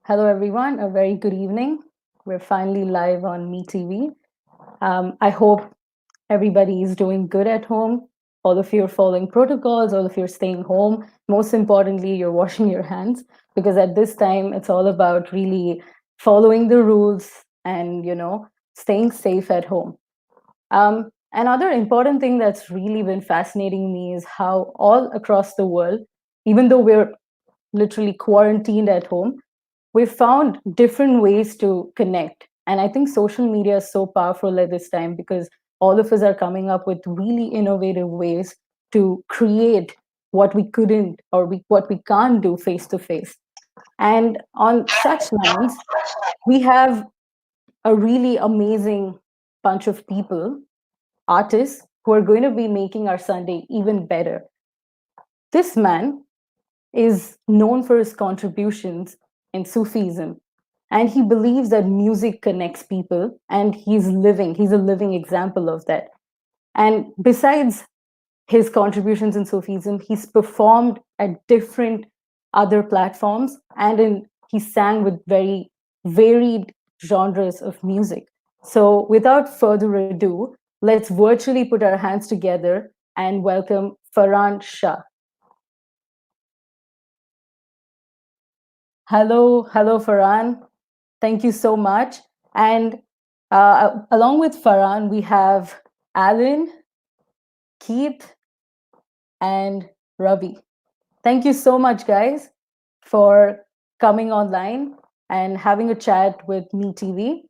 Hello, everyone. A very good evening. We're finally live on MeTV. I hope everybody is doing good at home. All of you are following protocols, all of you are staying home. Most importantly, you're washing your hands because at this time, it's all about really following the rules and, staying safe at home. Another important thing that's really been fascinating me is how all across the world, even though we're literally quarantined at home, we've found different ways to connect. And I think social media is so powerful at this time because all of us are coming up with really innovative ways to create what we couldn't or what we can't do face to face. And on such lines, we have a really amazing bunch of people, artists, who are going to be making our Sunday even better. This man is known for his contributions in Sufism. And he believes that music connects people, and he's a living example of that. And besides his contributions in Sufism, he's performed at different other platforms he sang with very varied genres of music. So without further ado, let's virtually put our hands together and welcome Farhan Shah. Hello, Farhan. Thank you so much. And along with Farhan, we have Alan, Keith, and Ravi. Thank you so much, guys, for coming online and having a chat with me, TV.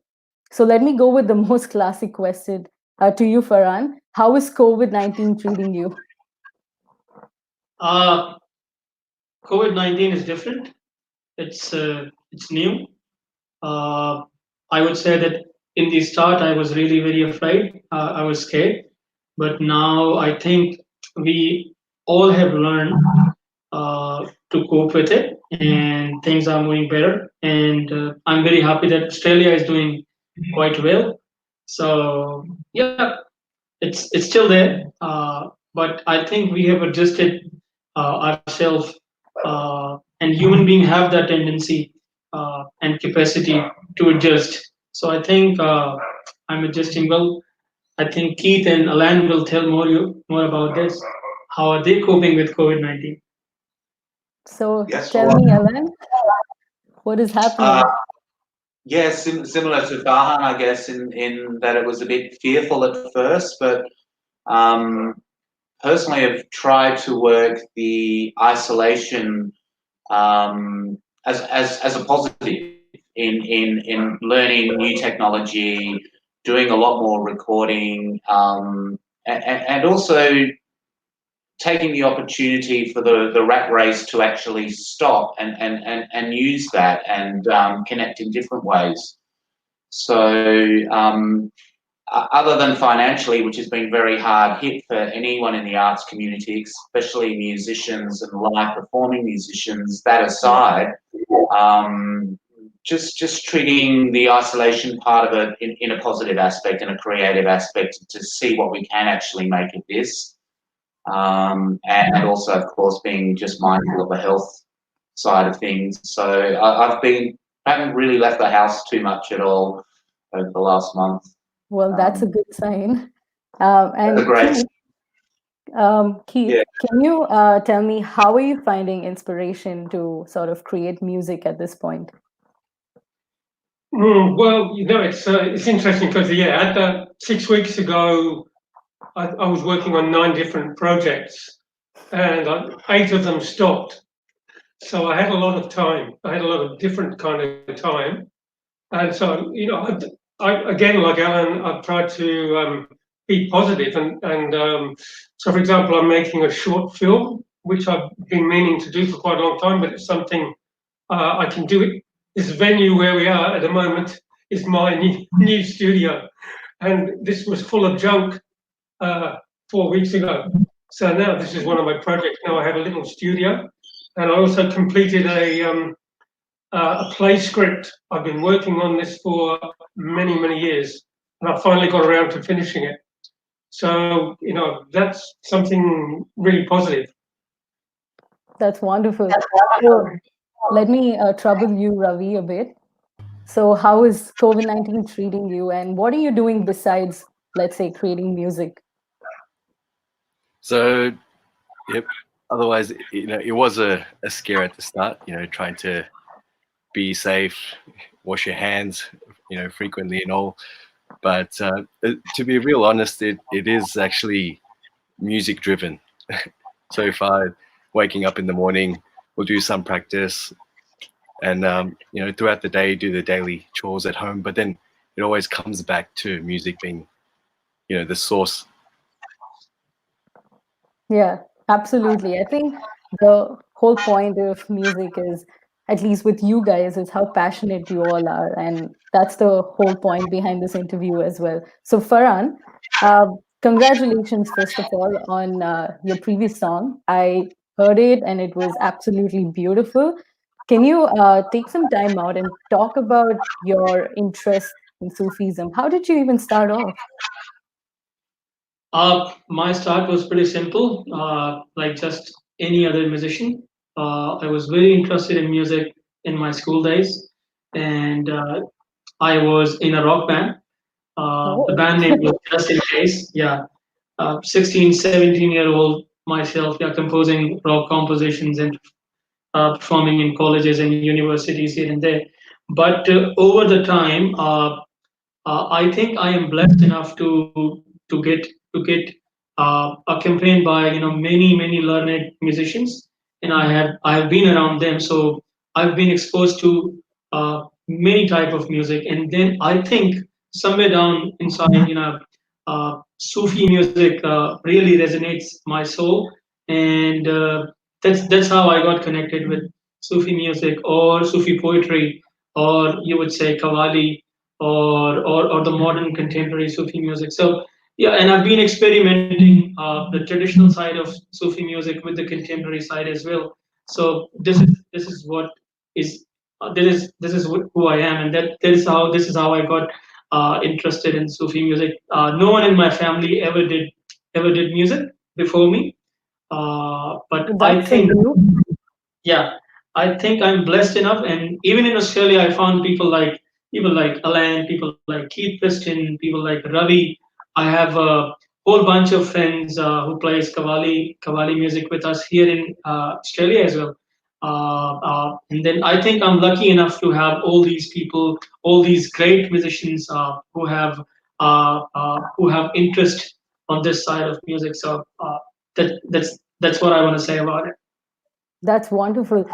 So let me go with the most classic question to you, Farhan. How is COVID-19 treating you? Uh, COVID-19 is different. It's new. Uh, I would say that in the start I was really very afraid. I was scared, but now I think we all have learned to cope with it, and things are moving better. And I'm very happy that Australia is doing quite well. So yeah, it's still there, but I think we have adjusted ourselves, and human beings have that tendency and capacity to adjust. So I think I'm adjusting well. I think Keith and Alan will tell more about this. How are they coping with COVID-19? So Yes, tell well, me, Alan, what is uh, happening? yeah, similar to Farhan, I guess, in that it was a bit fearful at first, but um, personally, I've tried to work the isolation as a positive in learning new technology, doing a lot more recording, and also taking the opportunity for the rat race to actually stop and use that and connect in different ways. So, other than financially, which has been very hard hit for anyone in the arts community, especially musicians and live performing musicians, that Yeah. aside, um, just treating the isolation part of it in a positive aspect and a creative aspect to see what we can actually make of this, and also, of course, being just mindful of the health side of things. So I haven't really left the house too much at all over the last month. Well, that's a Um, good sign. that's a And great, Keith, yeah. can you tell me how are you finding inspiration to sort of create music at this point? Well, it's interesting because at 6 weeks ago, I was working on 9 different projects, and eight of them stopped. So I had a lot of time. I had a lot of different kind of time, and so I again, like Alan, I've tried to be positive, and so for example, I'm making a short film which I've been meaning to do for quite a long time, but it's something I can do it. This venue where we are at the moment is my new studio, and this was full of junk 4 weeks ago. So now this is one of my projects. Now I have a little studio, and I also completed a play script. I've been working on this for many years, and I finally got around to finishing it. So that's something really positive. That's wonderful. So, let me trouble you, Ravi, a bit. So, how is COVID-19 treating you, and what are you doing besides, let's say, creating music? So, yep. Otherwise, it was a scare at the start. Trying to be safe, wash your hands, frequently and all. But to be real honest, it is actually music driven. So if I waking up in the morning, we'll do some practice, and throughout the day do the daily chores at home. But then it always comes back to music being the source. Yeah, absolutely. I think the whole point of music is, at least with you guys, is how passionate you all are. And that's the whole point behind this interview as well. So, Farhan, uh, congratulations, first of all, on your previous song. I heard it and it was absolutely beautiful. Can you take some time out and talk about your interest in Sufism? How did you even start off? My start was pretty simple, like just any other musician. I was very interested in music in my school days, and I was in a rock band. The Oh, band name was Just in Case. Yeah, 16, 17-year-old myself, yeah, composing rock compositions and performing in colleges and universities here and there. But over the time, I think I am blessed enough to get a campaign by many learned musicians, and I have been around them, so I've been exposed to many type of music, and then I think somewhere down inside, Sufi music really resonates my soul, and that's how I got connected with Sufi music or Sufi poetry, or you would say Qawwali, or the modern contemporary Sufi music. So yeah, and I've been experimenting the traditional side of Sufi music with the contemporary side as well. So this is what is who I am, and this is how I got interested in Sufi music. No one in my family ever did music before me, but I that's a think, new. yeah, I think I'm blessed enough. And even in Australia, I found people like Alan, people like Keith Preston, people like Ravi. I have a whole bunch of friends who plays Qawwali music with us here in Australia as well. And then I think I'm lucky enough to have all these people, all these great musicians who have interest on this side of music. So that's what I want to say about it. That's wonderful.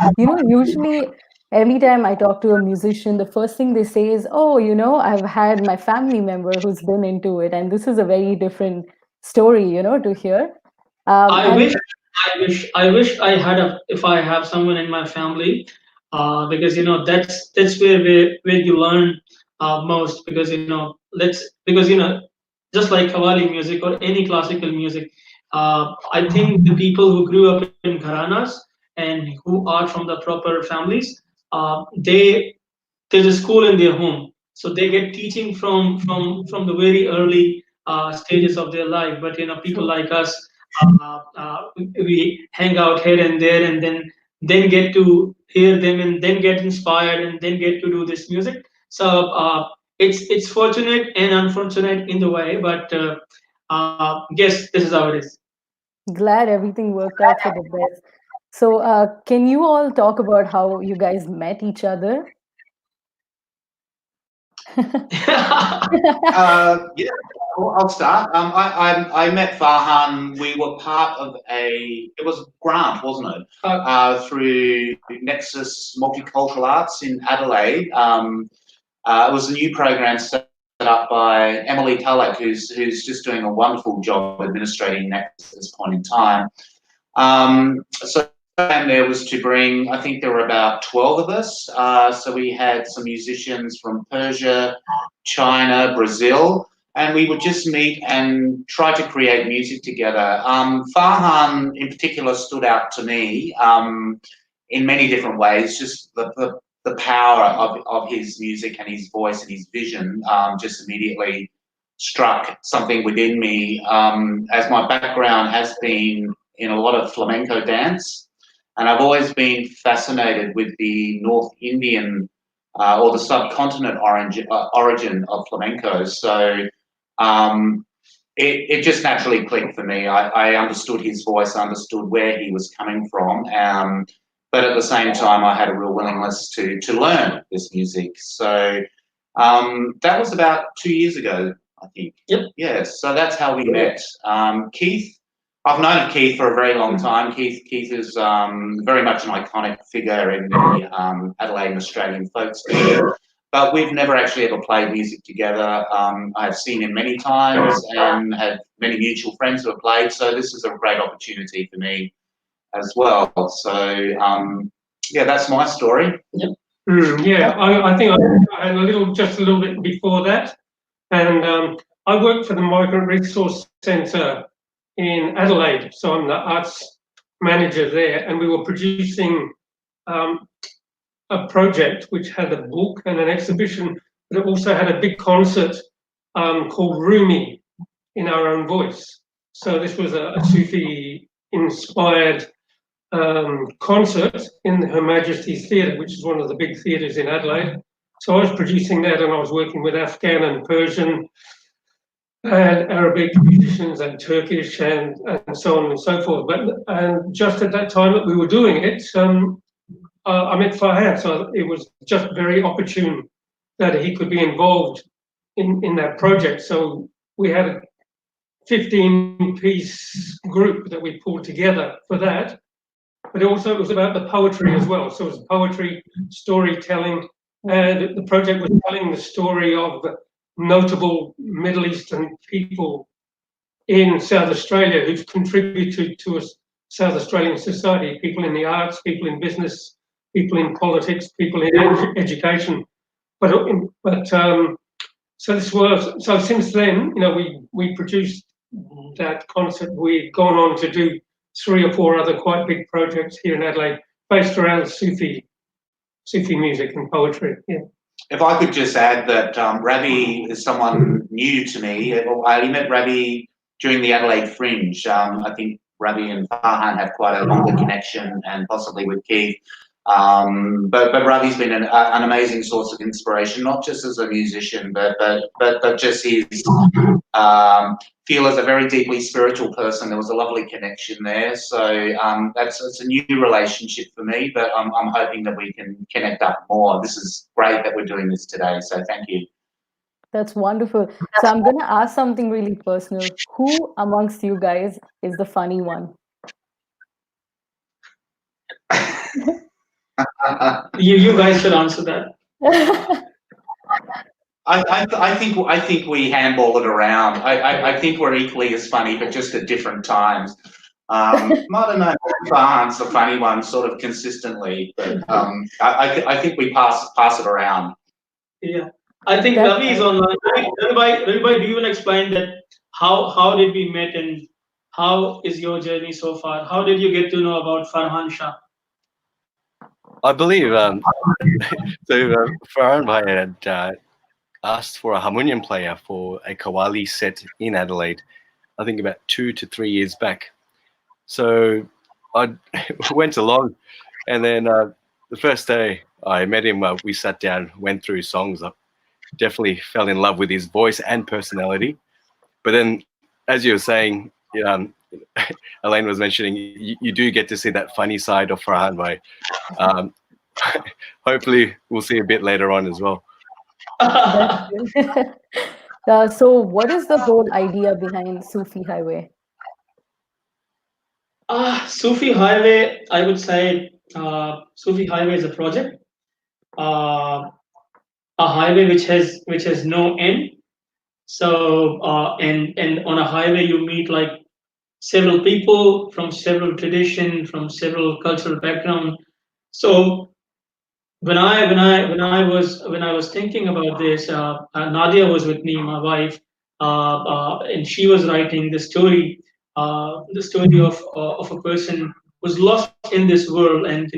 Usually every time I talk to a musician, the first thing they say is, "Oh, I've had my family member who's been into it." And this is a very different story, to hear. I And wish, I wish I had if I have someone in my family, because that's where you learn most. Because just like Qawwali music or any classical music, I think the people who grew up in gharanas and who are from the proper families, they there's a school in their home, so they get teaching from the very early stages of their life. But people true. like us, we hang out here and there, and then get to hear them, and then get inspired, and then get to do this music. So it's fortunate and unfortunate in the way, but yes, this is how it is. Glad everything worked out for the best. So, can you all talk about how you guys met each other? Yeah, I'll start. I met Farhan. We were part of it was a grant, wasn't it? Through Nexus Multicultural Arts in Adelaide. It was a new program set up by Emily Tulloch, who's just doing a wonderful job administrating Nexus at this point in time. So and there was to bring, I think there were about 12 of us. So we had some musicians from Persia, China, Brazil, and we would just meet and try to create music together. Farhan in particular stood out to me in many different ways, just the power of his music and his voice and his vision just immediately struck something within me, as my background has been in a lot of flamenco dance. and I've always been fascinated with the North Indian or the subcontinent origin of flamenco. So it just naturally clicked for me. I understood his voice, I understood where he was coming from, but at the same time, I had a real willingness to learn this music. So that was about 2 years ago, I think. Yep. Yeah, so that's how we met. Keith, I've known of Keith for a very long time. Keith is very much an iconic figure in the Adelaide and Australian folk scene. But we've never actually ever played music together. I've seen him many times and had many mutual friends who have played. So this is a great opportunity for me as well. So yeah, that's my story. Yep. Yeah, I think I had just a little bit before that, and I worked for the Migrant Resource Centre in Adelaide, so I'm the arts manager there, and we were producing a project which had a book and an exhibition, but it also had a big concert called Rumi in our own voice. So this was a Sufi-inspired concert in Her Majesty's Theatre, which is one of the big theatres in Adelaide. So I was producing that, and I was working with Afghan and Persian and Arabic musicians and Turkish and so on and so forth. But just at that time that we were doing it, I met Farhan, so it was just very opportune that he could be involved in that project. So we had a 15-piece group that we pulled together for that. But also it was about the poetry as well. So it was poetry, storytelling, and the project was telling the story of notable Middle Eastern people in South Australia who've contributed to a South Australian society, people in the arts, people in business, people in politics, people in education. So since then, we produced that concert. We've gone on to do 3 or 4 other quite big projects here in Adelaide, based around Sufi music and poetry. Yeah. If I could just add that Ravi is someone new to me. I only met Ravi during the Adelaide Fringe. I think Ravi and Farhan have quite a longer connection, and possibly with Keith. But Ravi's been an amazing source of inspiration, not just as a musician, but just his feel as a very deeply spiritual person. There was a lovely connection there. So it's a new relationship for me, but I'm hoping that we can connect up more. This is great that we're doing this today. So thank you. That's wonderful. So I'm going to ask something really personal. Who amongst you guys is the funny one? You guys should answer that. I think we handball it around. I think we're equally as funny, but just at different times. I don't know. Farhan's the funny one, sort of consistently, but I think we pass it around. Yeah, I think Ravi is online. Ravi, do you want to explain that how did we meet and how is your journey so far? How did you get to know about Farhan Shah? I believe Farhan Bhai had asked for a harmonium player for a Qawwali set in Adelaide, I think about 2 to 3 years back. So I went along, and then the first day I met him, we sat down, went through songs. I definitely fell in love with his voice and personality. But then, as you were saying, Elaine was mentioning, you do get to see that funny side of Farhan Bhai. Hopefully we'll see a bit later on as well. So what is the whole idea behind Sufi Highway? Sufi Highway, I would say Sufi Highway is a project, a highway which has no end. So and on a highway you meet like several people from several tradition, from several cultural background. So when I was thinking about this, Nadia was with me, my wife, and she was writing the story of a person who's lost in this world, and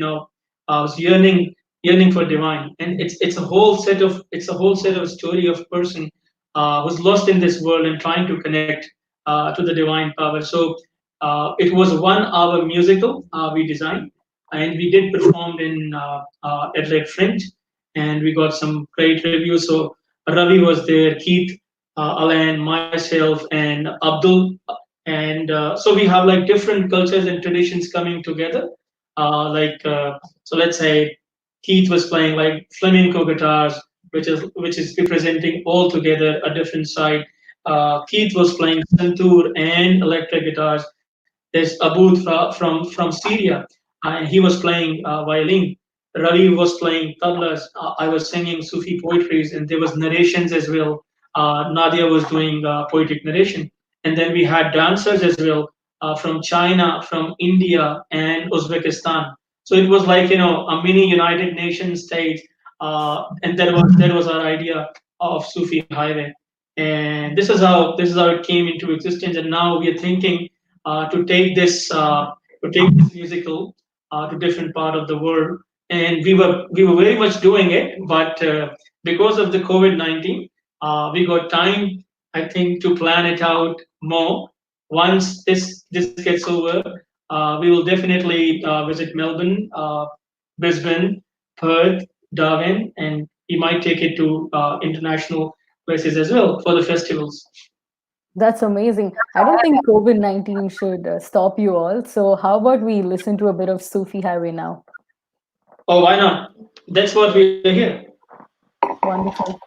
was yearning for divine, and it's a whole set of story of person who's lost in this world and trying to connect to the divine power. So it was 1 hour musical we designed, and we did perform in Adelaide Fringe, and we got some great reviews. So Ravi was there, Keith, Alan, myself, and Abdul, and so we have like different cultures and traditions coming together. So let's say Keith was playing like flamenco guitars, which is representing altogether a different side. Keith was playing santoor and electric guitars. There's Abud from Syria, and he was playing violin. Ravi was playing tablas. I was singing Sufi poetries, and there was narrations as well. Nadia was doing poetic narration, and then we had dancers as well from China, from India, and Uzbekistan. So it was like a mini United Nations stage, and that was our idea of Sufi Highway, and this is how it came into existence. And now we are thinking to take this musical to different part of the world, and we were very much doing it, but because of the COVID-19, we got time, I think, to plan it out more. Once this gets over, we will definitely visit Melbourne, Brisbane, Perth, Darwin, and we might take it to international places as well for the festivals. That's amazing. I don't think COVID-19 should stop you all. So, how about we listen to a bit of Sufi Highway now? Oh, why not? That's what we're here. Wonderful.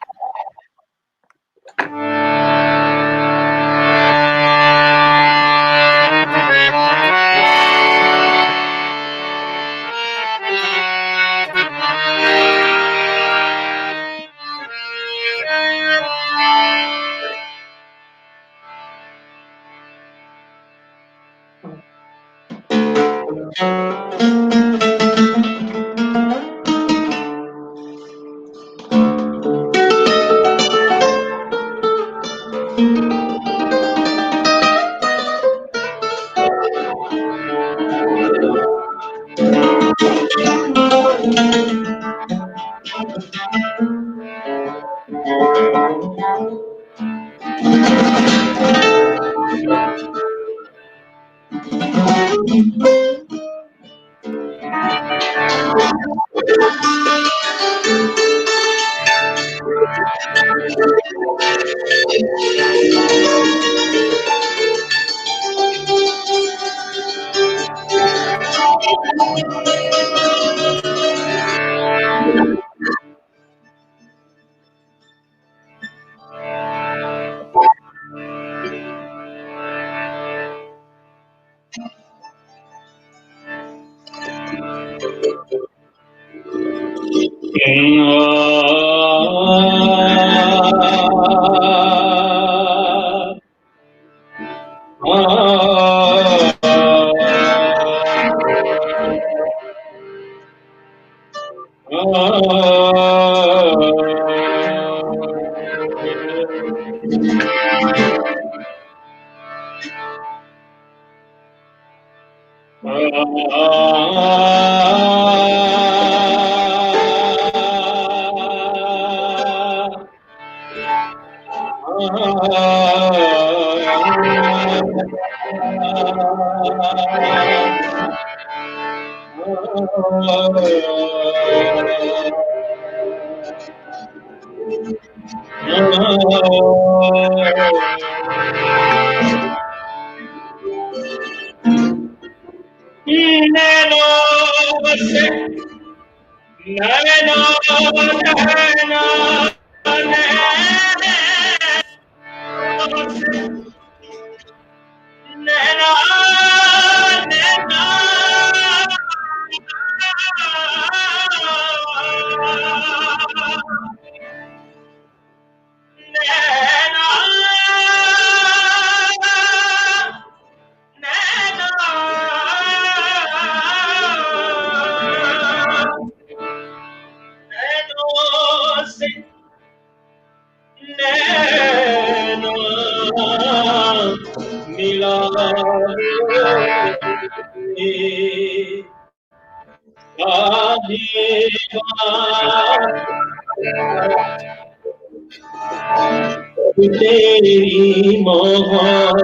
तेरी मोहब्बत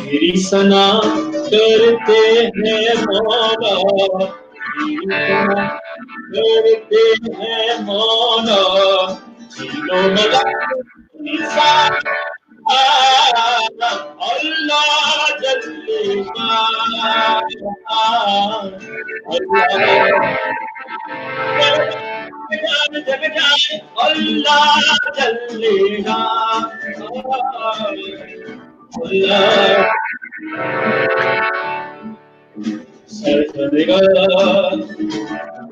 तेरी सना करते हैं मौला, तेरी सना करते हैं मौला, दिलों में लगती सा अल्लाह जल्लेगा, अल्लाह जग जाए अल्लाह जल्लेगा, अल्लाह सर करेगा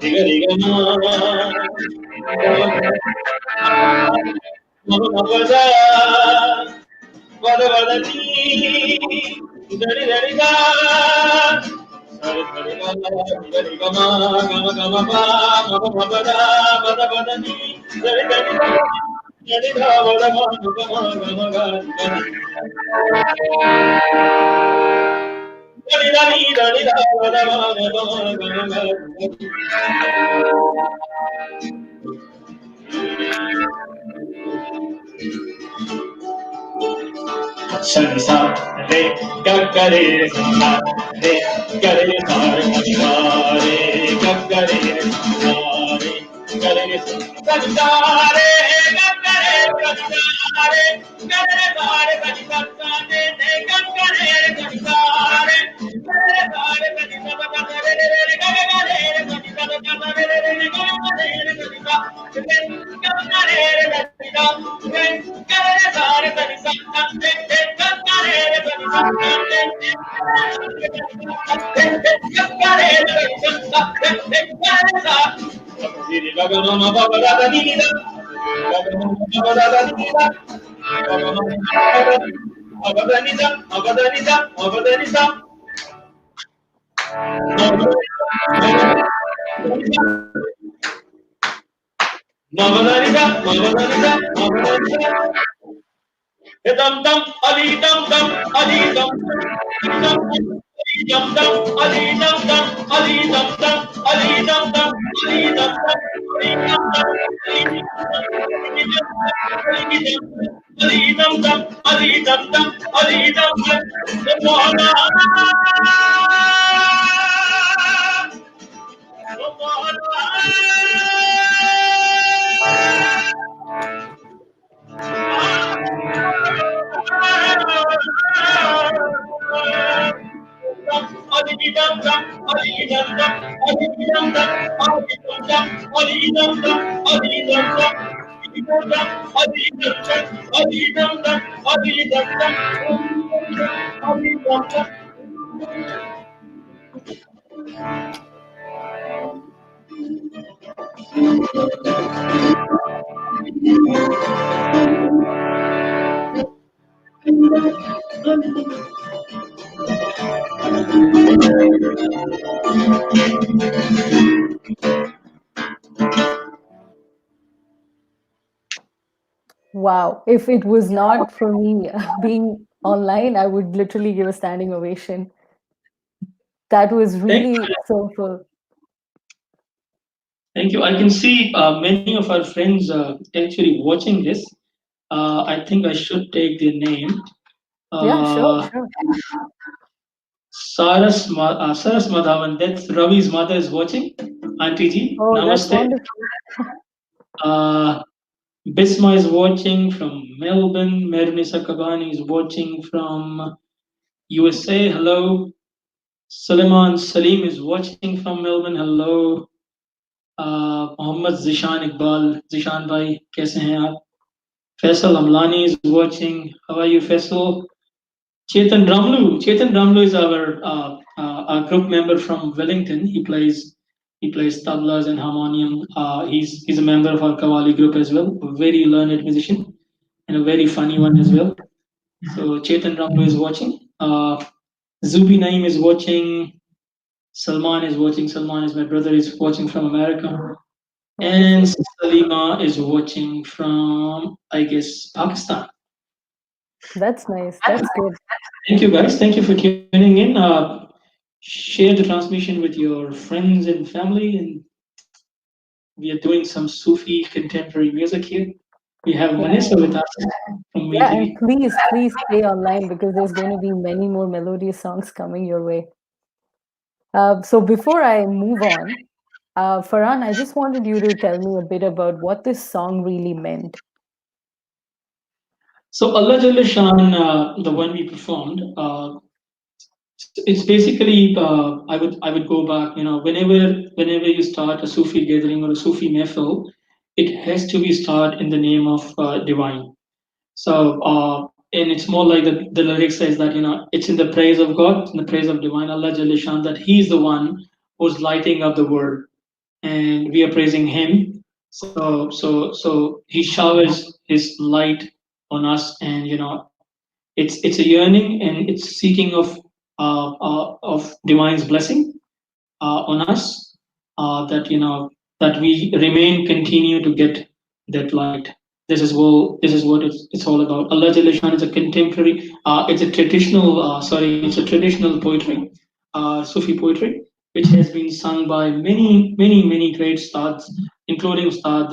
दिगा दिगा मगजा वद वदनी दरी दरीगा सर करेगा दिगा दिगा गम गम पा मग मगदा वद वदनी दरी दरीगा दरी धा वद गम गम गा दरी दरी दरी धा वद गम गा शनिसा रे गगरे सा रे गरे सारे परिवारे गगरे सारे गरे संसारे गगरे संसारे गरे सारे परिवारे गगरे संसारे गरे सारे परिवारे dum dum ali dum dum ali dum dum dum dum ali dum dum ali dum dum ali dum dum ali dum dum ali dum dum ali dum dum ali dum dum Wow. If it was not for me being online, I would literally give a standing ovation. That was Thank really soulful. Thank you. I can see many of our friends actually watching this. I think I should take their name. Yeah, sure, Uh, sure. Saras Madhawan, that's Ravi's mother is watching. Auntie Ji, Oh, that's Namaste. wonderful. Uh, Bisma is watching from Melbourne. Merunisa Kabani is watching from USA. Hello. Suleiman Salim is watching from Melbourne. Hello. Mohammad Zishan Iqbal. Zishan bhai, kaise hain aap? Faisal Amlani is watching. How are you, Faisal? Chetan Ramlu. Chetan Ramlu is our group member from Wellington. He plays tablas and harmonium. He's a member of our Kawali group as well. A very learned musician and a very funny one as well. So Chetan Ramlu is watching. Zubi Naim is watching. Salman is watching. Salman is my brother. Is watching from America. And Wonderful. Salima is watching from, I guess, Pakistan. That's nice. That's good. Thank you, guys. Thank you for tuning in. Share the transmission with your friends and family. And we are doing some Sufi contemporary music here. We have Manasa Yeah. with us from Yeah, and MeTV. please stay online because there's going to be many more melodious songs coming your way. So before I move on, Farhan, I just wanted you to tell me a bit about what this song really meant. So Allah Jalla Shan, the one we performed, it's basically I would go back. Whenever you start a Sufi gathering or a Sufi mehfil, it has to be start in the name of divine. So, and it's more like the lyric says that, it's in the praise of God, in the praise of divine Allah Jalla Shan, that He's the one who's lighting up the world, and we are praising Him. So He showers His light on us, and it's a yearning and it's seeking of divine's blessing on us, that that we remain continue to get that light. This is what it's all about. Allah Jalla Shan is a contemporary. It's a traditional. Sorry, it's a traditional poetry, Sufi poetry, which has been sung by many great ustads, including Ustad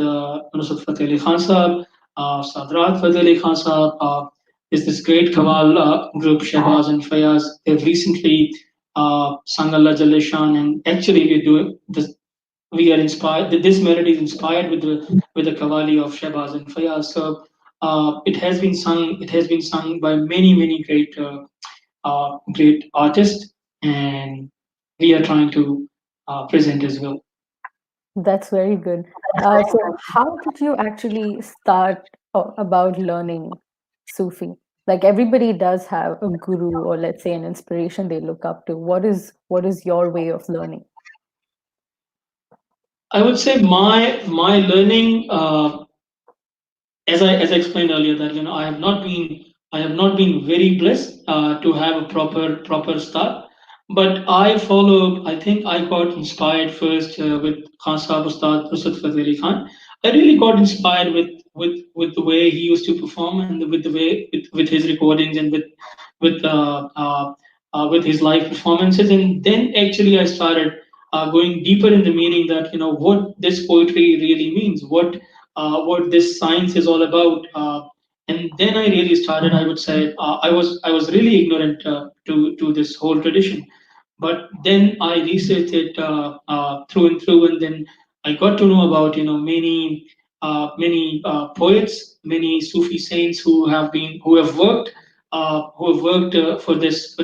Nusrat Fateh Ali Khan Sahab, Ustad Rahat Fateh Ali Khan Sahab. Is this great Kawal group Shahbaz and Fayaz? They've recently sung Allah Jalla Shan, and actually we do this. We are inspired. This melody is inspired with the Kavali of Shahbaz and Fayaz. So it has been sung. It has been sung by many great artists, and we are trying to present as well. That's very good. So how did you actually start about learning Sufi? Like everybody does have a guru or let's say an inspiration they look up to. What is your way of learning? I would say my learning, as I explained earlier, that I have not been very blessed to have a proper start, but I followed. I think I got inspired first with Khan Sahib Ustad Nusrat Fateh Ali Khan. I really got inspired with the way he used to perform, and with the way with his recordings, and with his live performances. And then actually I started going deeper in the meaning, that what this poetry really means, what this science is all about. And then I really started. I would say I was really ignorant to this whole tradition, but then I researched it through and through, and then I got to know about many poets, many Sufi saints who have worked for this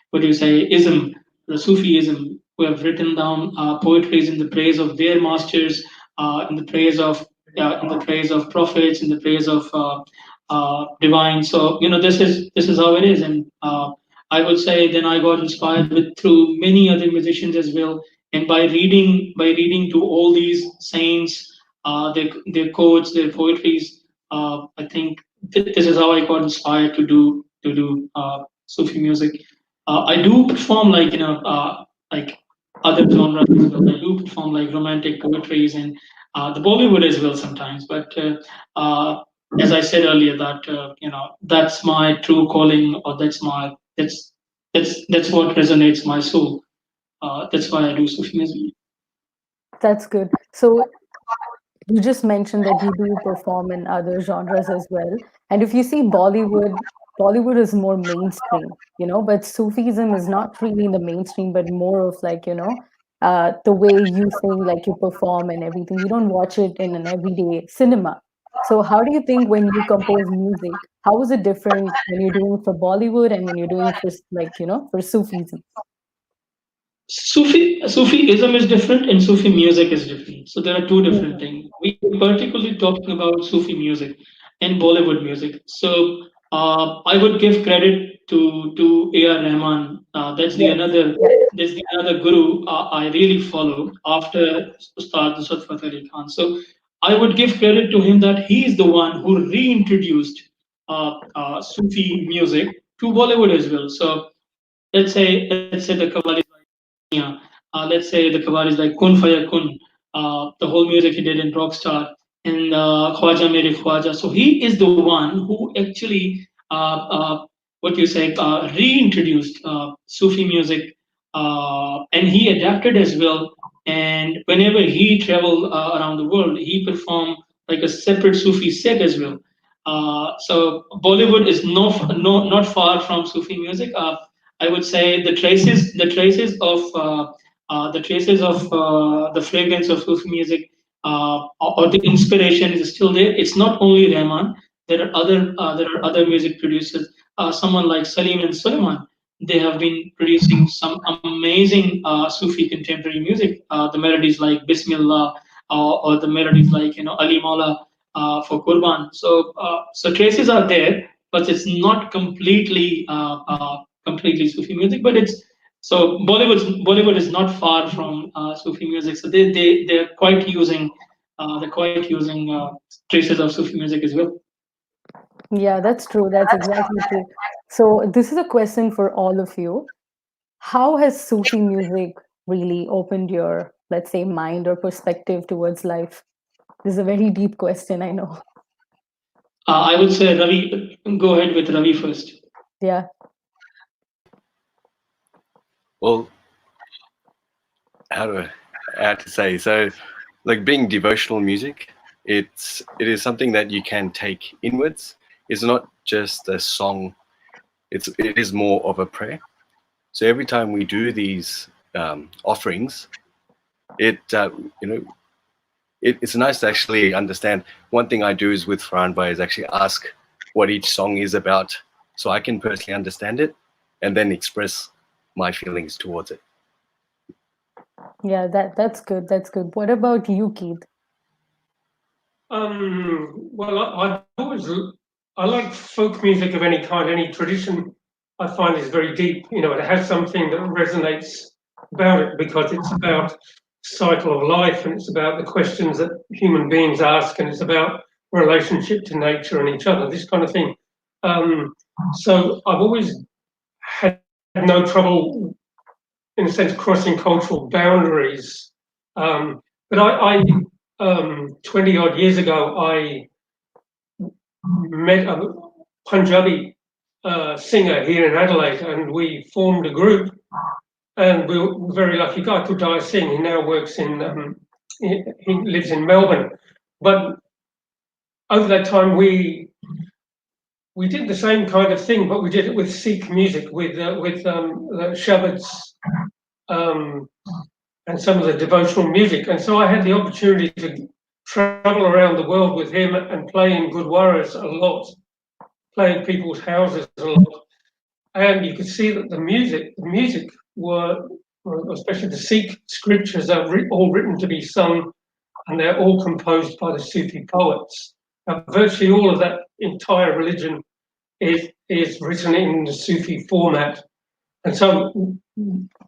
what do you say, ism, the Sufism, who have written down poetries in the praise of their masters, in the praise of prophets, in the praise of divine. So this is how it is. And I would say then I got inspired with through many other musicians as well, and by reading to all these saints, their quotes, their poetries. I think this is how I got inspired to do Sufi music. I do perform like other genres as well. I do perform like romantic poetries and the Bollywood as well sometimes. But as I said earlier, that that's my true calling, or that's what resonates my soul. That's why I do Sufi music. That's good. So you just mentioned that you do perform in other genres as well. And if you see Bollywood is more mainstream, but Sufism is not really in the mainstream, but more of like, the way you sing, like you perform and everything. You don't watch it in an everyday cinema. So how do you think when you compose music, how is it different when you're doing for Bollywood and when you're doing for for Sufism? Sufism is different and Sufi music is different. So there are two different Mhm. things. We are particularly talking about Sufi music and Bollywood music. So I would give credit to A.R. Rahman. Yes. That's the another guru I really follow after Ustad Nusrat Fateh Ali Khan. So I would give credit to him that he is the one who reintroduced Sufi music to Bollywood as well. So let's say the Qawwali yeah. Let's say the Kabar is like Kun Faya Kun, the whole music he did in Rockstar, and Khwaja Mere Khwaja. So he is the one who actually, what you say, reintroduced Sufi music, and he adapted as well. And whenever he traveled around the world, he performed like a separate Sufi set as well. So Bollywood is not far from Sufi music. I would say the traces of the fragrance of Sufi music or the inspiration is still there. It's not only Rahman. There are other music producers. Someone like Salim and Suleiman. They have been producing some amazing Sufi contemporary music. The melodies like Bismillah or the melodies like Ali Maula for Qurban. So traces are there, but it's not completely Sufi music. But it's so Bollywood is not far from Sufi music. So they're quite using traces of Sufi music as well. Yeah, that's true. That's exactly true. So this is a question for all of you. How has Sufi music really opened your, let's say, mind or perspective towards life? This is a very deep question, I know. I would say Ravi. Go ahead with Ravi first. Yeah. Well, how do how to say so? Like being devotional music, it is something that you can take inwards. It's not just a song. It is more of a prayer. So every time we do these offerings, it you know it's nice to actually understand. One thing I do is with Farhan Bhai is actually ask what each song is about, so I can personally understand it, and then express my feelings towards it. Yeah, that's good. That's good. What about you, Keith? Well, I like folk music of any kind, any tradition. I find is very deep. It has something that resonates about it because it's about cycle of life and it's about the questions that human beings ask and it's about relationship to nature and each other. This kind of thing. Um, so I've always had no trouble, in a sense, crossing cultural boundaries. But 20 odd years ago, I met a Punjabi singer here in Adelaide, and we formed a group. And we were very lucky. Guy called Daya Singh. He now works in. He lives in Melbourne, but over that time we did the same kind of thing, but we did it with Sikh music, with shabads, um, and some of the devotional music. And so I had the opportunity to travel around the world with him and play in gurdwaras a lot, play in people's houses a lot. And you could see that the music were, especially the Sikh scriptures, are all written to be sung, and they're all composed by the Sufi poets. Now, virtually all of that entire religion is written in the Sufi format. And so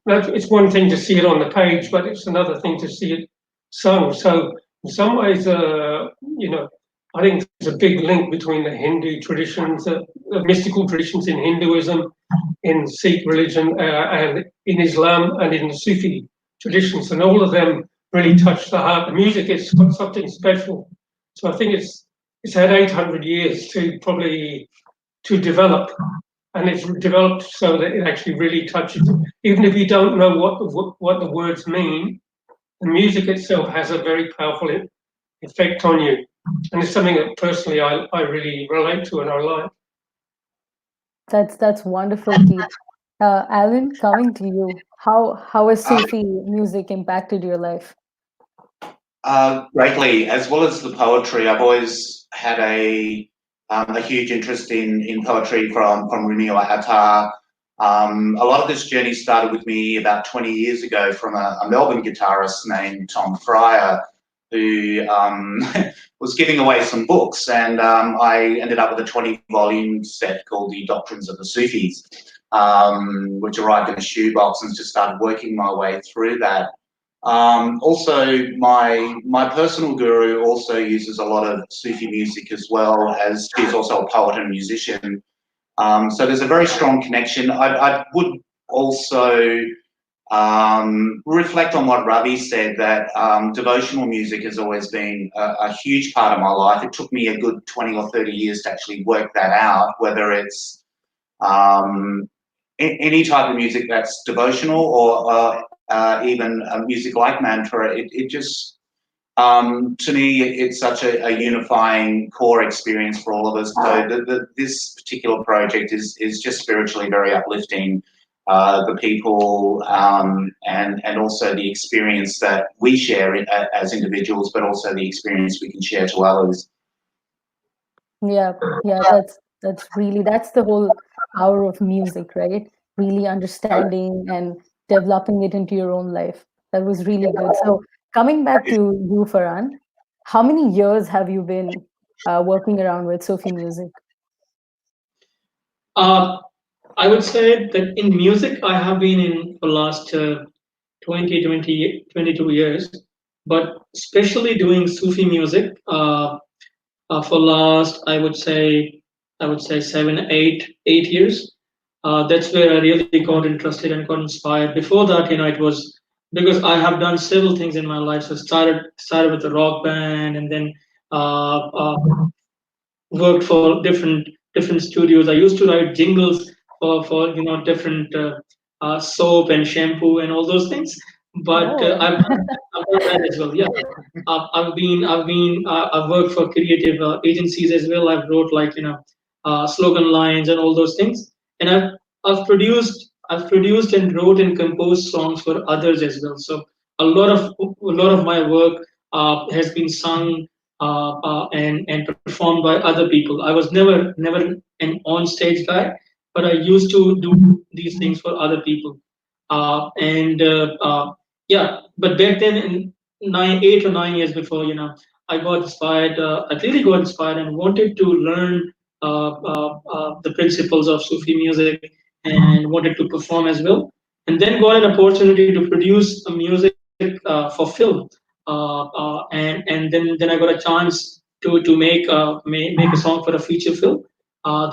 it's one thing to see it on the page, but it's another thing to see it sung. So in some ways, I think there's a big link between the Hindu traditions, the mystical traditions in Hinduism, in Sikh religion, and in Islam, and in the Sufi traditions, and all of them really touch the heart. The music has got something special. So I think it's had 800 years to develop, and it's developed so that it actually really touches. Even if you don't know what the words mean, the music itself has a very powerful effect on you, and it's something that personally I really relate to and I like. That's wonderful, Keith. Alan, coming to you. How has Um, Sufi music impacted your life? Greatly, as well as the poetry. I've always had a huge interest in poetry from Rumi or Attar. A lot of this journey started with me about 20 years ago from a Melbourne guitarist named Tom Fryer, who was giving away some books, and I ended up with a 20-volume set called The Doctrines of the Sufis, which arrived in a shoebox, and just started working my way through that. Also, my personal guru also uses a lot of Sufi music, as well as she's also a poet and musician. So there's a very strong connection. I would also reflect on what Ravi said, that devotional music has always been a huge part of my life. It took me a good 20 or 30 years to actually work that out, whether it's um, any type of music that's devotional, or even a music like mantra. It just, to me, it's such a unifying core experience for all of us. So this particular project is just spiritually very uplifting. The people, and also the experience that we share as individuals, but also the experience we can share to others. Yeah, yeah, that's the whole power of music, right? Really understanding and developing it into your own life. That was really good. So coming back to you, Farhan, how many years have you been working around with Sufi music? Uh, I would say that in music, I have been in for last 22 years, but especially doing Sufi music for last, I would say 8 years. That's where I really got interested and got inspired. Before that, it was because I have done several things in my life. So started with a rock band, and then worked for different studios. I used to write jingles for different soap and shampoo and all those things. But Oh, I've done that as well. Yeah, I've worked for creative agencies as well. I've wrote like slogan lines and all those things, and I've produced and wrote and composed songs for others as well. So a lot of my work has been sung and performed by other people. I was never an on stage guy, but I used to do these things for other people. And Yeah, but back then, in 8 or 9 years before, I got inspired. I really got inspired and wanted to learn the principles of Sufi music and wanted to perform as well. And then got an opportunity to produce a music for film. And then I got a chance to make a song for a feature film.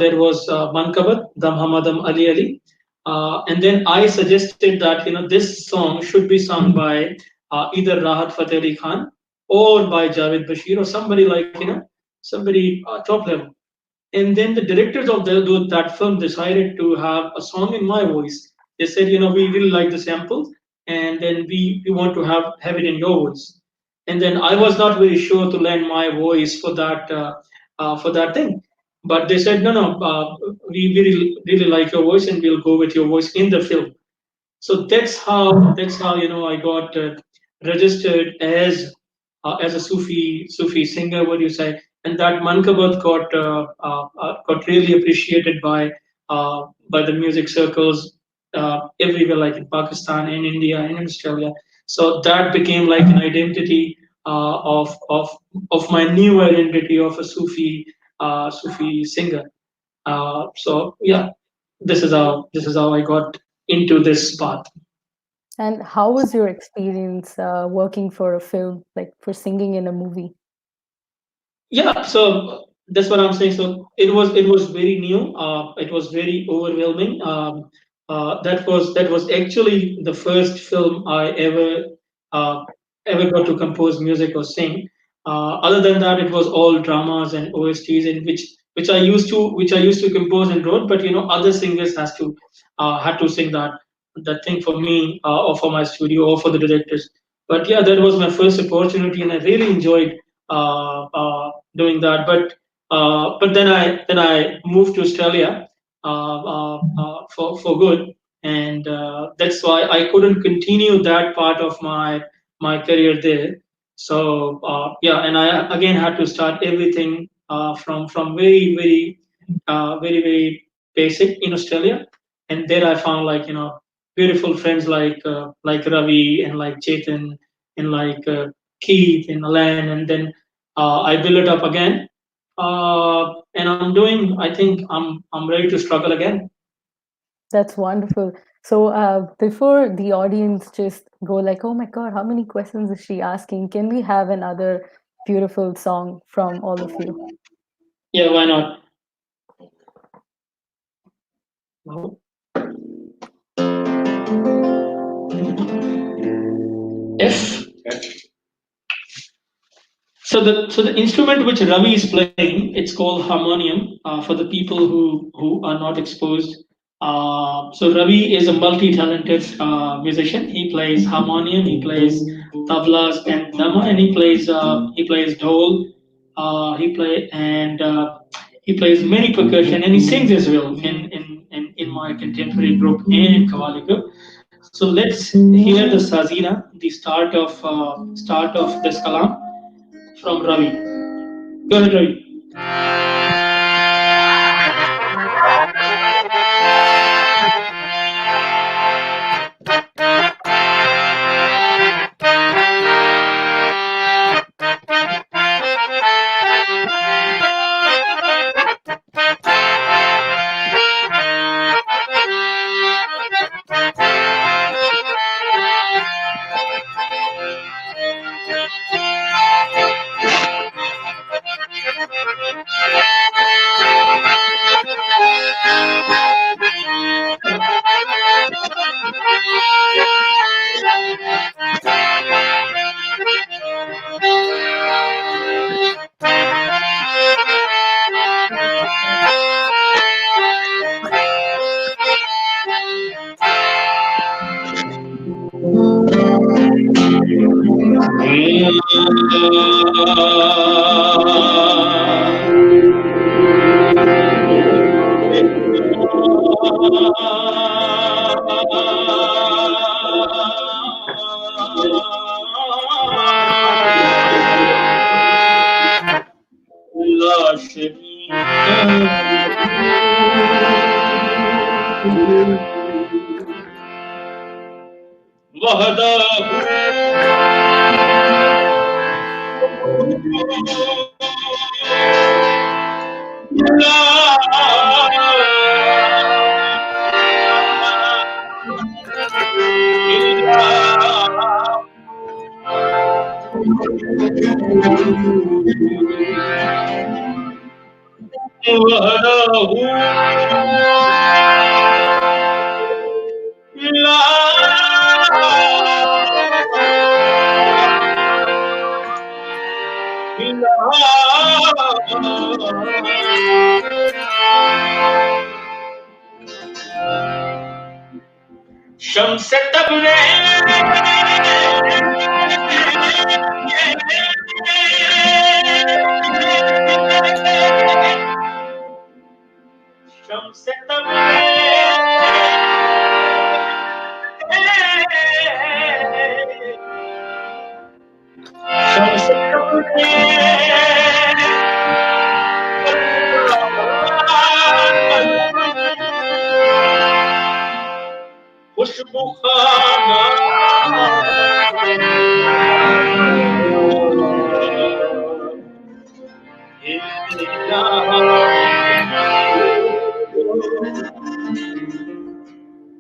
There was Mankabat, Dam Hamadam Ali Ali. And then I suggested that this song should be sung by either Rahat Fateh Ali Khan or by Javed Bashir, or somebody like somebody top level. And then the directors of that film decided to have a song in my voice. They said, we really like the sample, and then we want to have it in your voice. And then I was not very sure to lend my voice for that thing. But they said, no, no, we really like your voice, and we'll go with your voice in the film. So that's how I got registered as a Sufi singer. What do you say? And that mankabat got really appreciated by the music circles everywhere, like in Pakistan, in India, and in Australia. So that became like an identity of my new identity of a Sufi singer. So yeah, this is how I got into this path. and how was your experience working for a film, like for singing in a movie? Yeah, so that's what I'm saying. So it was very new. It was very overwhelming. That was actually the first film I uh, ever got to compose music or sing. Other than that, it was all dramas and OSTs, in which I used to compose and wrote. But other singers had to sing that thing for me, or for my studio, or for the directors. But yeah, that was my first opportunity, and I really enjoyed doing that. But then I moved to Australia for good, and that's why I couldn't continue that part of my career there. So yeah, and I again had to start everything from very basic in Australia, and there I found like beautiful friends like Ravi and like Chetan and like Keith and Alan, and then I build it up again, and I'm doing. I think I'm ready to struggle again. That's wonderful. So, before the audience just go like, "Oh my God, how many questions is she asking?" Can we have another beautiful song from all of you? Yeah, why not? No. If so the instrument which Ravi is playing, it's called harmonium. For the people who are not exposed, so Ravi is a multi-talented musician. He plays harmonium, he plays tablas and dama, and he plays dhol. He plays many percussion, and he sings as well in my contemporary group and in Kavali group. So let's hear the sazina, the start of this kalam from Ravi. Go ahead, Ravi. Shams तबरे Shams खुशबू खाना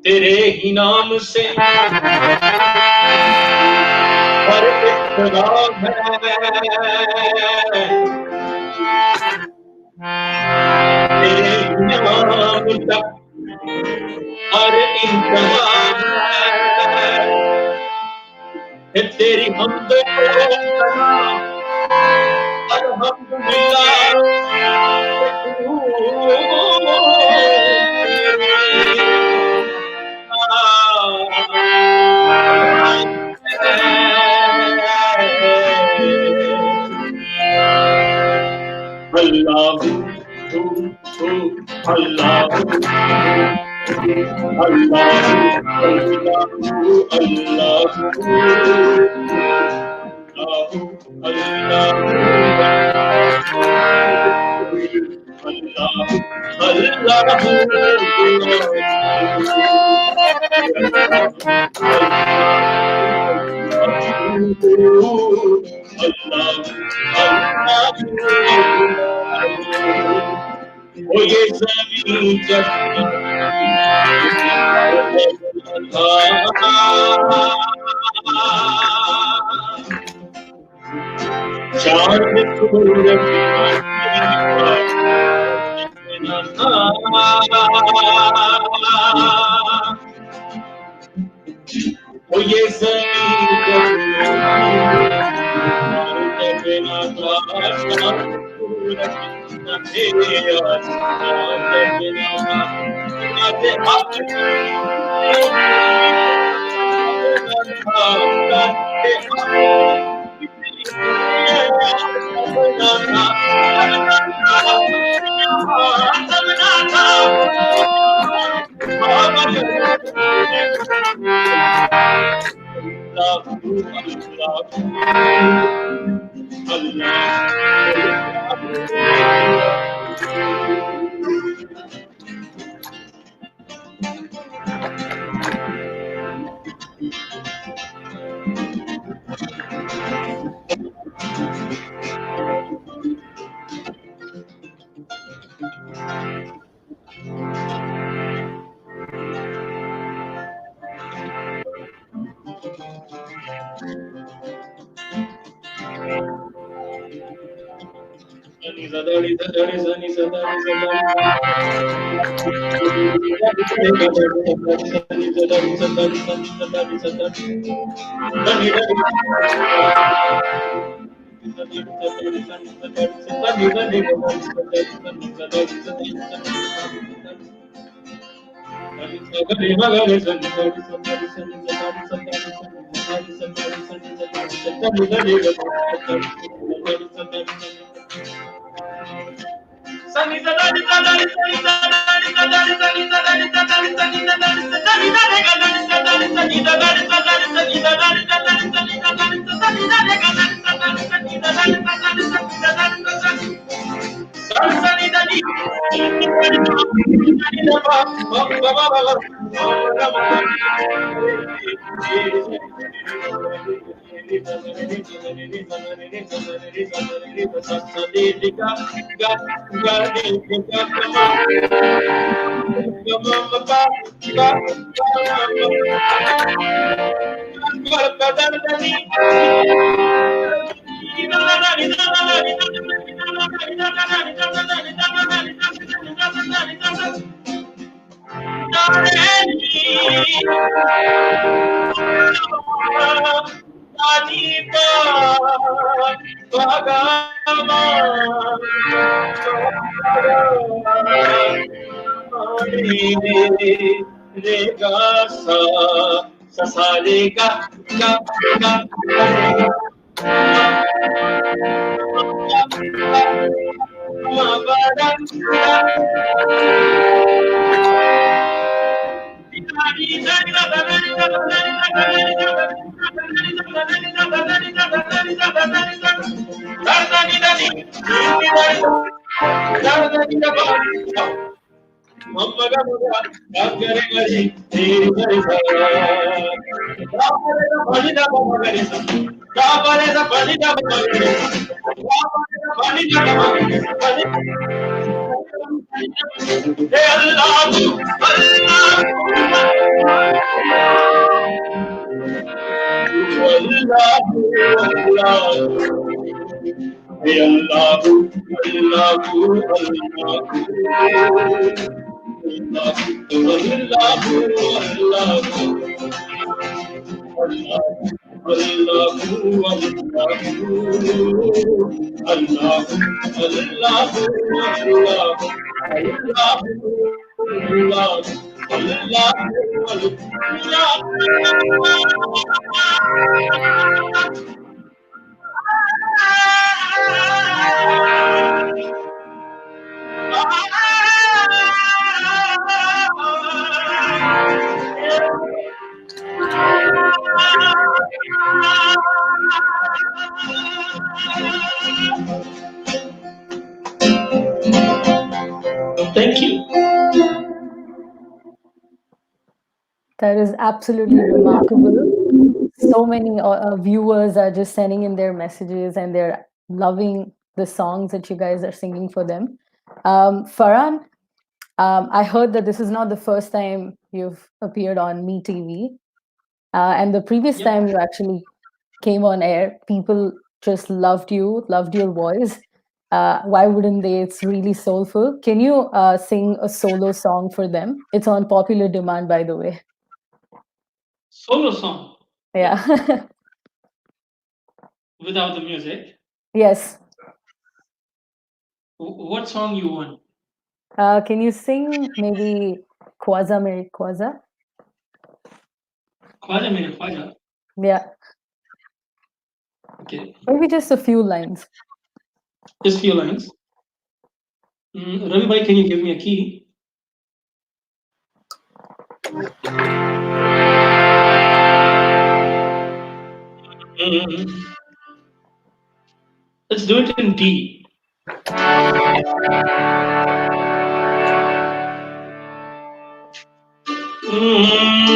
तेरे ही नाम से हर इब्तदा है तेरे ही नाम तक हर इंतहा है तेरी हमदो सना अल्हम्दुलिल्लाह अल्लाह अल्लाह अल्लाह अल्लाह वो ये ज़मीं जहाँ चाँद सूरज नहीं वो ये ज़मीं जब लगना था चाँद सूरज न थे आसमान लगना था अपनी That is absolutely remarkable. So many viewers are just sending in their messages and they're loving the songs that you guys are singing for them. Farhan, I heard that this is not the first time you've appeared on Me TV. And the previous Yep. time you actually came on air, people just loved you, loved your voice. Why wouldn't they? It's really soulful. Can you sing a solo song for them? It's on popular demand, by the way. Solo song Yeah. without the music. Yes. What song you want? Can you sing maybe Kwaza Mere Kwaza? Khwaja Mere Khwaja. Yeah. Okay, Maybe just a few lines. just few lines. Ravi bhai, can you give me a key? Mm, let's do it in D.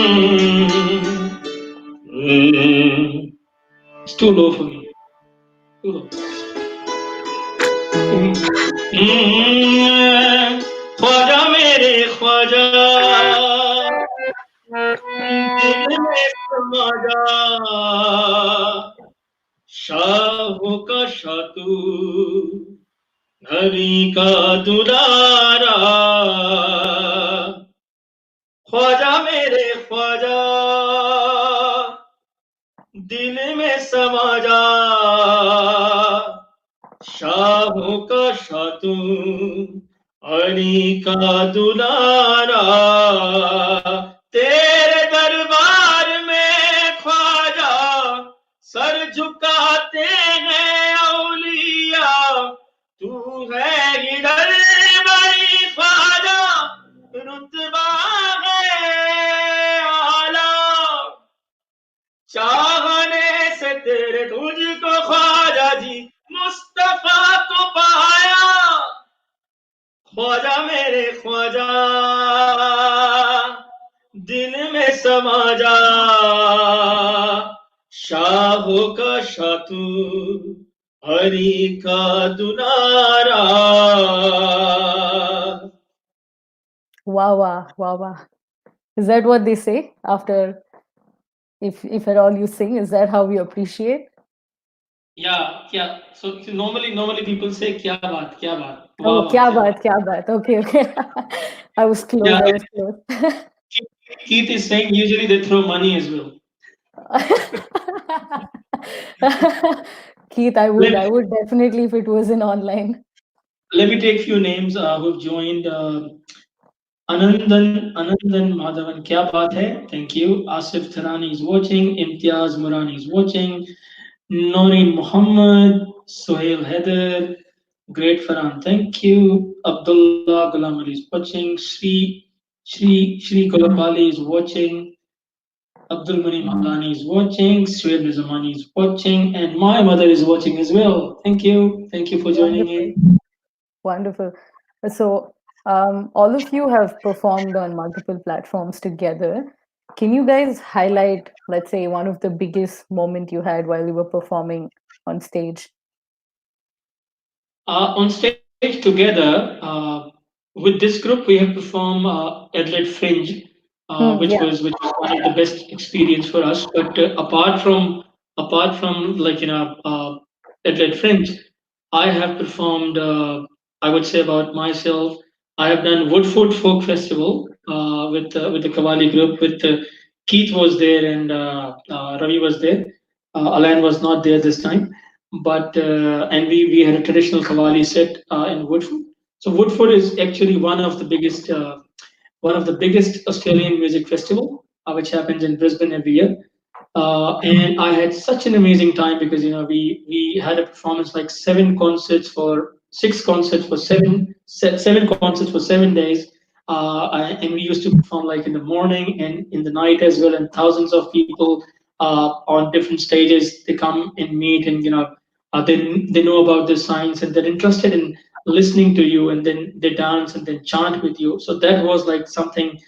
Mm, mm. It's too low for me. Too low. Khwaja मेरे ख्वाजा दिल में समा जा शाहों का शातू नबी का दुलारा ख्वाजा मेरे ख्वाजा दिल में समा जा शाहों का शातू अली का दुलारा तेरे दरबार में ख्वाजा सर झुकाते हैं औलिया तू है इधर बड़ी ख्वाजा रुतबा है आला चाहने से तेरे तुझको ख्वाजा जी मुस्तफा को पाया ख्वाजा मेरे ख्वाजा दिल में समा जा शाहों का शातू हरि का दुलारा Wow, wow, wow, wow. Is that what they say after, if at all you sing? Is that how we appreciate? Yeah. So normally people say kya baat, Oh, wow, kya kya baat. baat, kya baat. Okay, okay. I was close. Yeah, I was close. Keith is saying usually they throw money as well. Keith, Let, I would definitely if it was in online. let me take few names who've joined. Anandan Madhavan, kya baat hai? Thank you. Asif Tharani is watching. Imtiaz Murani is watching. Noreen Muhammad, Sohail Heather, Great Farhan, thank you. Abdullah Gulam Ali is watching. Shri Golapali is watching. Abdul Mani Maharani is watching. Sweet Nizamani is watching. And my mother is watching as well. Thank you. Thank you for joining Wonderful. in. Wonderful. So, all of you have performed on multiple platforms together. Can you guys highlight, let's say, one of the biggest moment you had while you were performing on stage? On stage together, with this group, we have performed Adelaide Fringe, Yeah. which was one of the best experience for us. But apart from like Adelaide Fringe, I have performed. I would say about myself, I have done Woodford Folk Festival with the Kavali group. With Keith was there and Ravi was there. Alan was not there this time, but and we had a traditional Kavali set in Woodford. So Woodford is actually one of the biggest Australian music festival, which happens in Brisbane every year. And I had such an amazing time because we had a performance like six concerts for 7 days, and we used to perform like in the morning and in the night as well, and thousands of people on different stages they come and meet, and they know about the science and they're interested in listening to you, and then they dance and then chant with you. So that was like something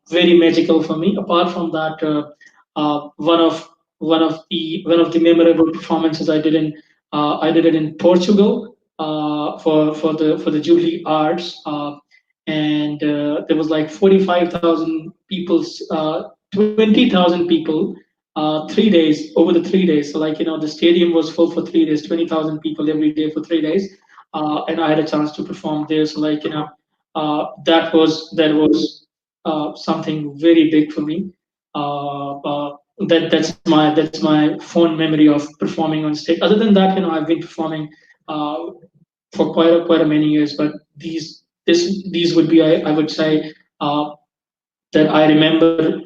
very magical for me. Apart from that, one of the memorable performances I did it in Portugal for the Jubilee Arts, and there was like 45,000 people, 20,000 people, 3 days over the 3 days. So like the stadium was full for 3 days, 20,000 people every day for 3 days, and I had a chance to perform there. So like that was something very big for me. That's my fond memory of performing on stage. Other than that, I've been performing uh, for quite a many years, but these would be I would say that I remember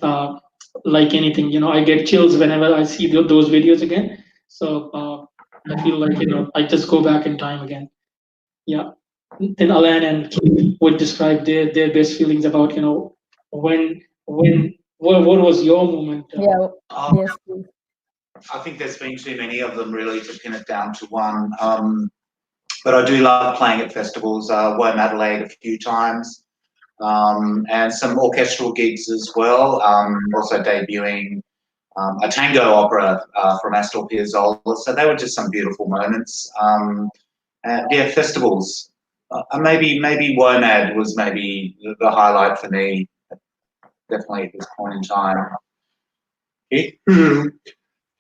like anything. I get chills whenever I see those videos again. So I feel like I just go back in time again. Yeah. Then Alan and Keith would describe their best feelings about what was your moment? Yeah. Oh, Yes, please. I think there's been too many of them really to pin it down to one. But I do love playing at festivals. Wome Adelaide a few times, and some orchestral gigs as well. Also debuting a tango opera from Astor Piazzolla. So they were just some beautiful moments. Yeah, festivals. Maybe WOMAD was maybe the highlight for me, definitely at this point in time.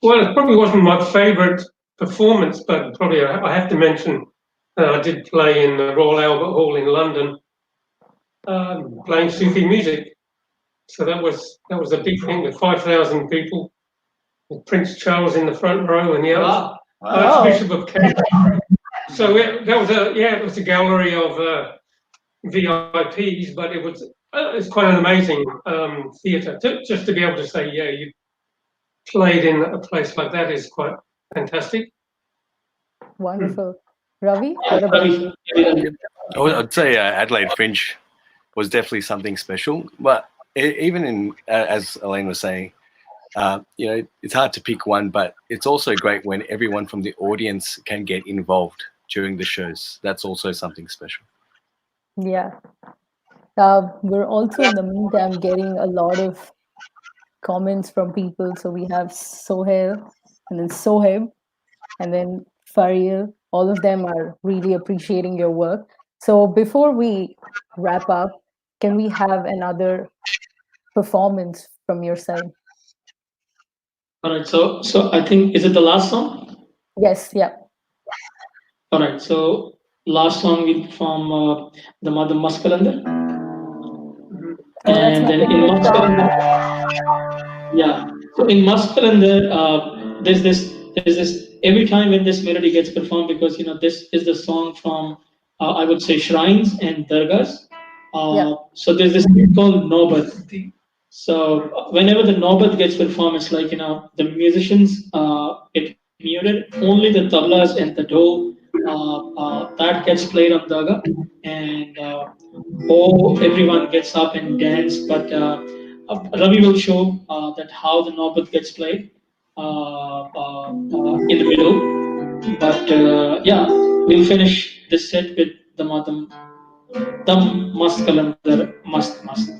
Well, it probably wasn't my favourite performance, but probably I have to mention I did play in the Royal Albert Hall in London, playing Sufi music. So that was a big thing with 5,000 people, with Prince Charles in the front row and the Wow. Archbishop of Canterbury. So it was a gallery of VIPs, but it's quite an amazing theatre. Just to be able to say, yeah, you played in a place like that is quite fantastic. Wonderful. Ravi, what about you? I'd say Adelaide Fringe was definitely something special. But even in, as Elaine was saying, it's hard to pick one, but it's also great when everyone from the audience can get involved during the shows. That's also something special. Yeah. We're also in the meantime getting a lot of comments from people. So we have Sohail and then Soheb and then Faril. All of them are really appreciating your work. So before we wrap up, can we have another performance from your side? All right. So I think, is it the last song? Yes, yeah. All right. So last song we from the Mother Muscalander, Oh, that's and my then in favorite song. Muscalander, yeah. So in Muscalander, there's this every time when this melody gets performed, because this is the song from I would say shrines and dargahs. Yeah. So there's this thing called Nobat. So whenever the Nobat gets performed, it's like the musicians get muted. Only the tablas and the dole that gets played on Daga, and everyone gets up and dance. But Ravi will show that how the Nobat gets played in the middle. But yeah, we'll finish this set with the Madam Dam Mast Kalandar Mast Mast.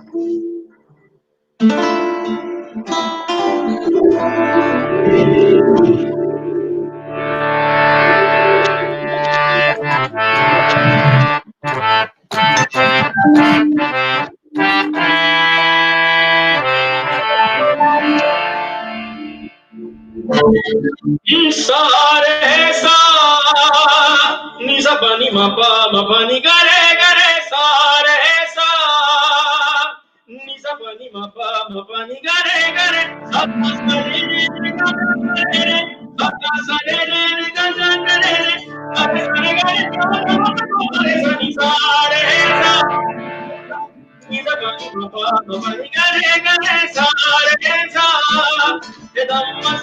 Sare sa ni sa pa ni ma pa ni gare sare sa ni sa pa ni ma pa ni gare sa sa re re ga re sa sa re re ga re sa re ga re sa ni sa ni sa pa ni ma pa ni gare sare sa de dam mas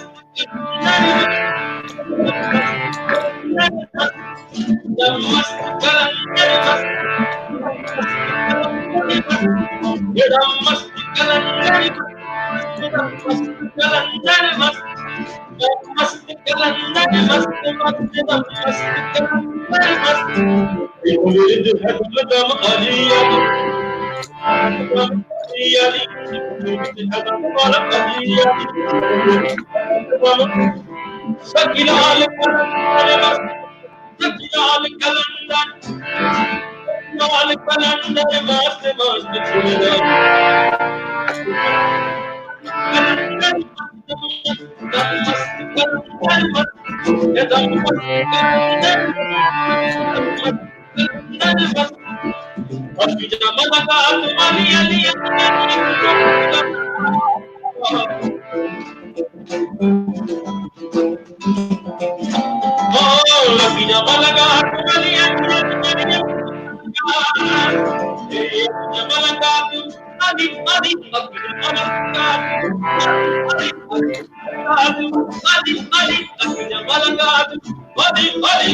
Sakilal kalandar Sakilal kalandar Sakilal kalandar mast mast chhede kalandar mast kalandar mast kalandar mast Jamalaga tumali ali Oh, Jamalaga tumali ali Jamalakatu, Adi, Adi, Jamalakatu, Adi, Adi, Adi, Adi, Jamalakatu, Adi, Adi,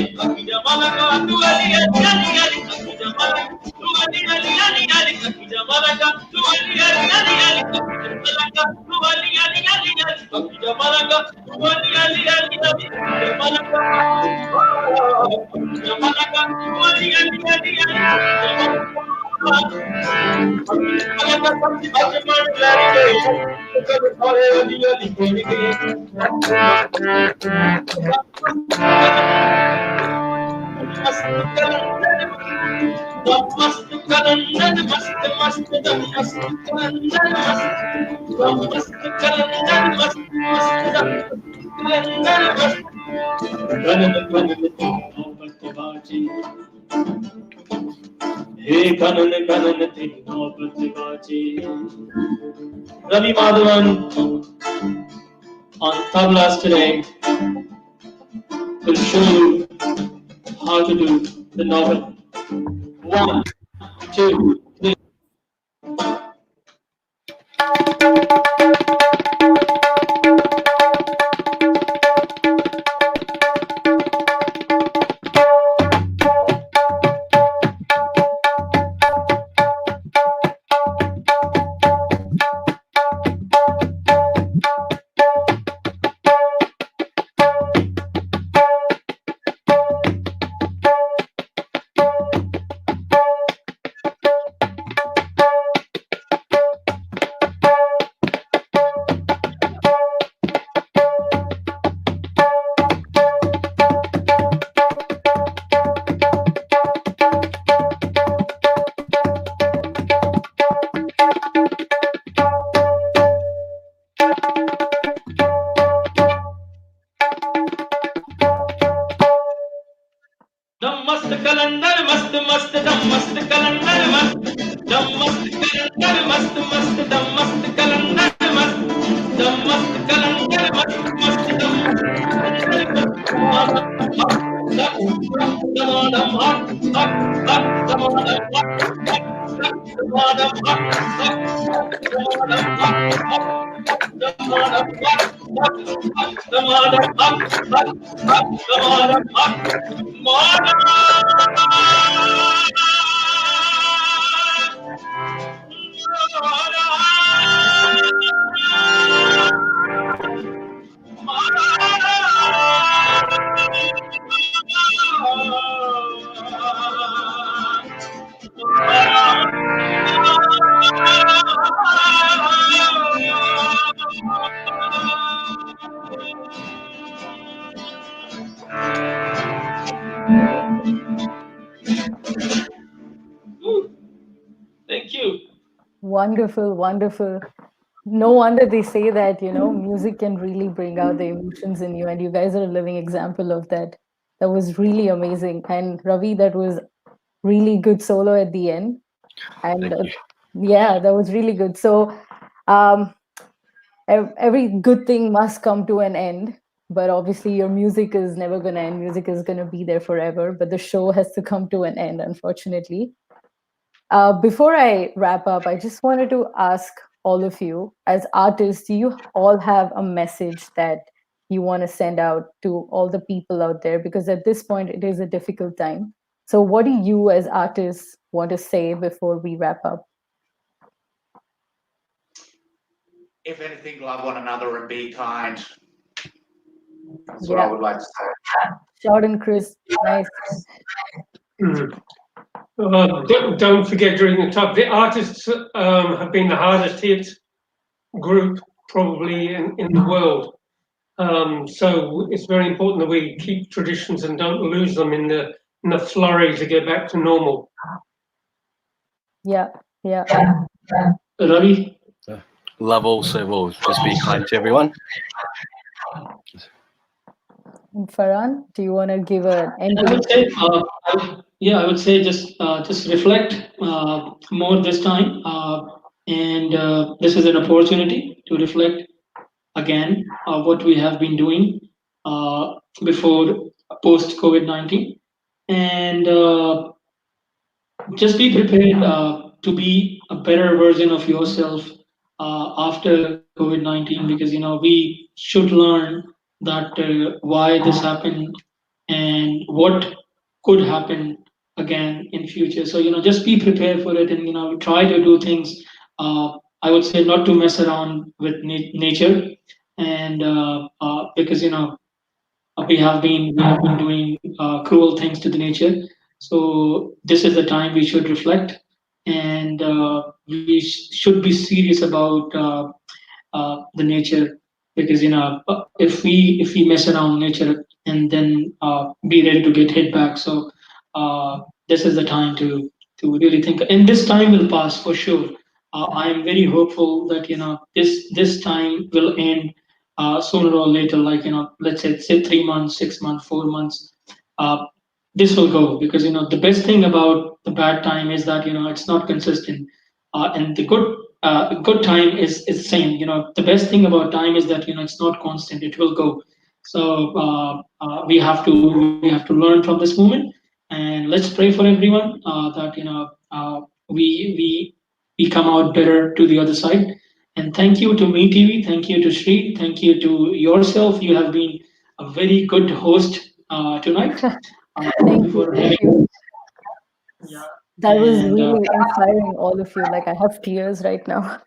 Jamalakatu, Ali, Ali, Ali, Jamalakatu, Ali, Ali, Ali, Jamalakatu, Ali, Ali, Ali, Jamalakatu, Ali, Ali, Ali, Jamalakatu, Ali, Ali, Ali, Jamalakatu, Ali, Ali, Hey, kanan kanan thi mohabbat baji. Ravi Madhawan on tablas today will show you how to do the novel. 1, 2, 3. Dam mast calendar, mast mast dam mast calendar, mast dam mast calendar, mast mast dam mast calendar, mast dam mast calendar, mast mast dam dam hot hot hot dam hot Thank you. Wonderful, wonderful. No wonder they say that, music can really bring out the emotions in you, and you guys are a living example of that. That was really amazing. And Ravi, that was really good solo at the end. And Thank you. yeah, that was really good. So, um, every good thing must come to an end. But obviously, your music is never going to end. Music is going to be there forever. But the show has to come to an end, unfortunately. Before I wrap up, I just wanted to ask all of you, as artists, do you all have a message that you want to send out to all the people out there? Because at this point, it is a difficult time. So, what do you, as artists, want to say before we wrap up? If anything, love one another and be kind. That's what I Yeah, would like to say. short and crisp, nice. Don't forget during the time, the artists have been the hardest hit group probably in the world. So it's very important that we keep traditions and don't lose them in the flurry to get back to normal. Yeah, yeah. Ravi, Love also will just be kind to everyone. And Farhan, do you want to give an I ending? would say, yeah, I would say just reflect more this time, and this is an opportunity to reflect again what we have been doing before post COVID-19, and just be prepared to be a better version of yourself after COVID-19, because we should learn that why this happened and what could happen again in future. So just be prepared for it, and try to do things. I would say not to mess around with nature, and because we have been doing cruel things to the nature. So this is the time we should reflect, and we should be serious about the nature, because if we mess around nature and then be ready to get hit back. So this is the time to really think, and this time will pass for sure. I am very hopeful that this time will end sooner or later, like let's say 3 months, 6 months, 4 months. uh, this will go, because the best thing about the bad time is that it's not consistent, and the good time is same. The best thing about time is that it's not constant, it will go. So we have to learn from this moment, and let's pray for everyone that we come out better to the other side. And thank you to me TV, thank you to Sri, thank you to yourself. You have been a very good host tonight. Thank Thank you you, for thank having you. me. Yeah. That was And really inspiring, all of you. Like, I have tears right now.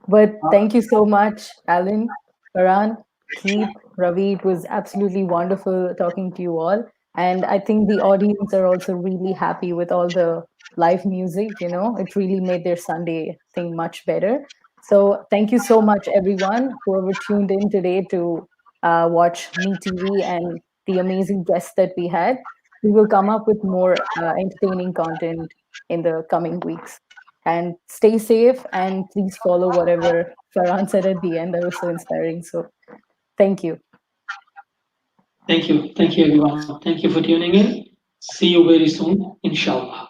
But thank you so much, Alan, Farhan, Keith, Ravi. It was absolutely wonderful talking to you all. And I think the audience are also really happy with all the live music. It really made their Sunday thing much better. So thank you so much, everyone, whoever tuned in today to watch Me TV and the amazing guests that we had. We will come up with more entertaining content in the coming weeks. And stay safe, and please follow whatever Farhan said at the end. That was so inspiring. So thank you. thank you everyone. Thank you for tuning in. See you very soon, inshallah.